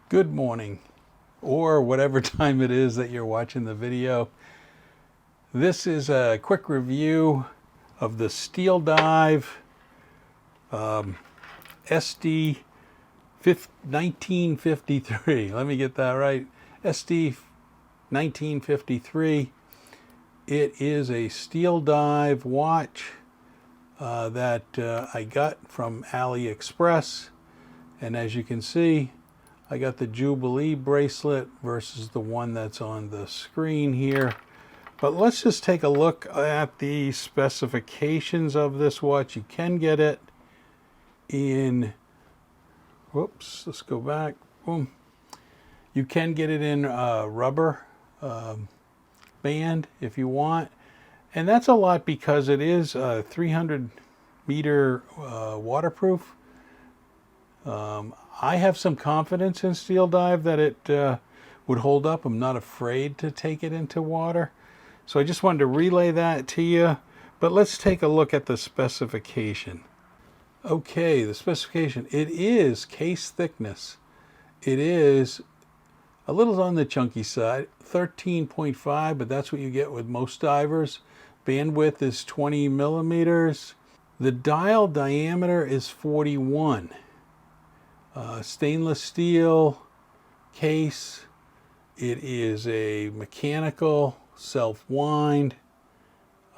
Good morning, or whatever time it is that you're watching the video. This is a quick review of the Steeldive SD1953. Let me get that right. SD1953. It is a Steeldive watch that I got from AliExpress, and as you can see, I got the Jubilee bracelet versus the one that's on the screen here. But let's just take a look at the specifications of this watch. You can get it in, whoops, let's go back, boom. You can get it in rubber band if you want. And that's a lot because it is 300 meter waterproof. I have some confidence in Steeldive that it would hold up. I'm not afraid to take it into water. So I just wanted to relay that to you. But let's take a look at the specification. Okay, the specification. It is case thickness. It is a little on the chunky side, 13.5, but that's what you get with most divers. Bandwidth is 20 millimeters. The dial diameter is 41. Stainless steel case. It is a mechanical self-wind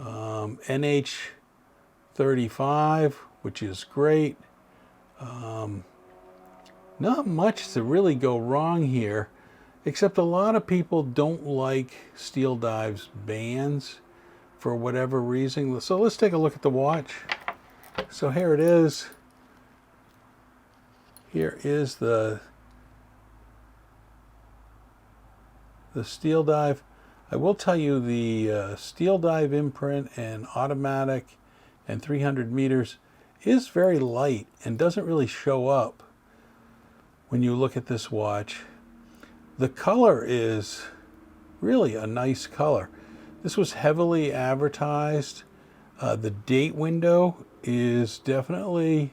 NH35, which is great. Not much to really go wrong here, except a lot of people don't like Steeldive's bands for whatever reason. So let's take a look at the watch. So here it is. Here is the Steeldive. I will tell you the Steeldive imprint and automatic and 300 meters is very light and doesn't really show up when you look at this watch. The color is really a nice color. This was heavily advertised. The date window is definitely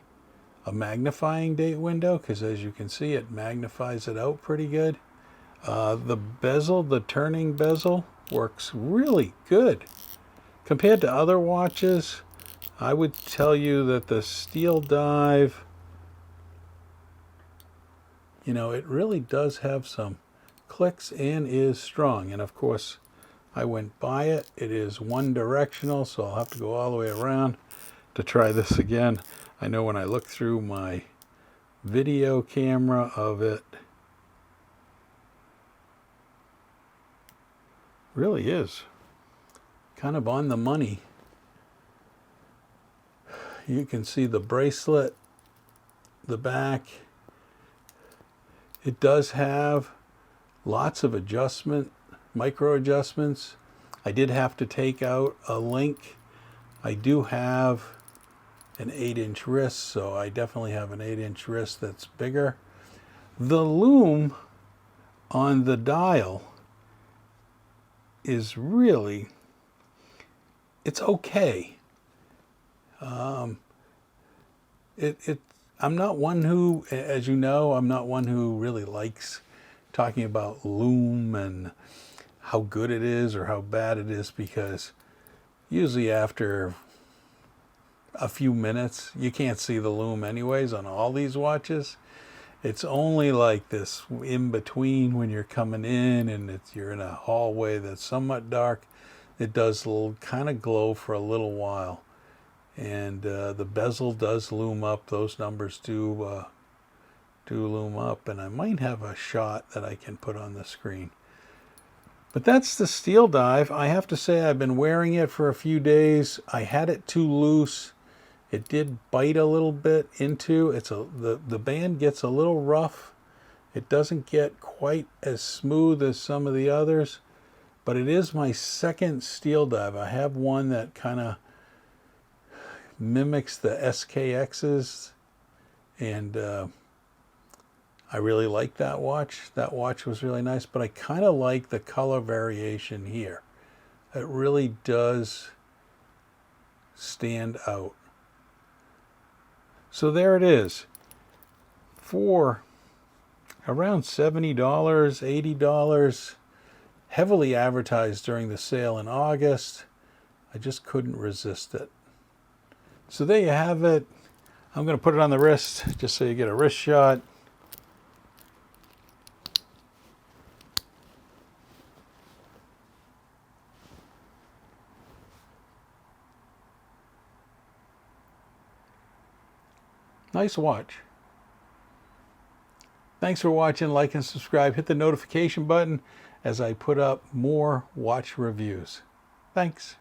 a magnifying date window, because as you can see, it magnifies it out pretty good. The bezel, the turning bezel, works really good. Compared to other watches, I would tell you that the Steeldive, it really does have some clicks and is strong. And of course, I went by it. It is one directional, so I'll have to go all the way around to try this again. I know when I look through my video camera of it, really is kind of on the money. You can see the bracelet, the back. It does have lots of adjustment, micro adjustments. I did have to take out a link. I do have an 8-inch wrist, so I definitely have an 8-inch wrist that's bigger. The lume on the dial is really, it's okay. I'm not one who, as you know, I'm not one who really likes talking about lume and how good it is or how bad it is, because usually after a few minutes, you can't see the lume anyways on all these watches. It's only like this in between when you're coming in and you're in a hallway that's somewhat dark. It does kind of glow for a little while. And the bezel does lume up. Those numbers do lume up. And I might have a shot that I can put on the screen. But that's the Steeldive. I have to say I've been wearing it for a few days. I had it too loose. It did bite a little bit into the band gets a little rough. It doesn't get quite as smooth as some of the others, but it is my second Steeldive. I have one that kind of mimics the SKXs, and I really like that watch. That watch was really nice, but I kind of like the color variation here. It really does stand out. So there it is. For around $70, $80, heavily advertised during the sale in August. I just couldn't resist it. So there you have it. I'm going to put it on the wrist just so you get a wrist shot. Nice watch. Thanks for watching. Like and subscribe. Hit the notification button as I put up more watch reviews. Thanks.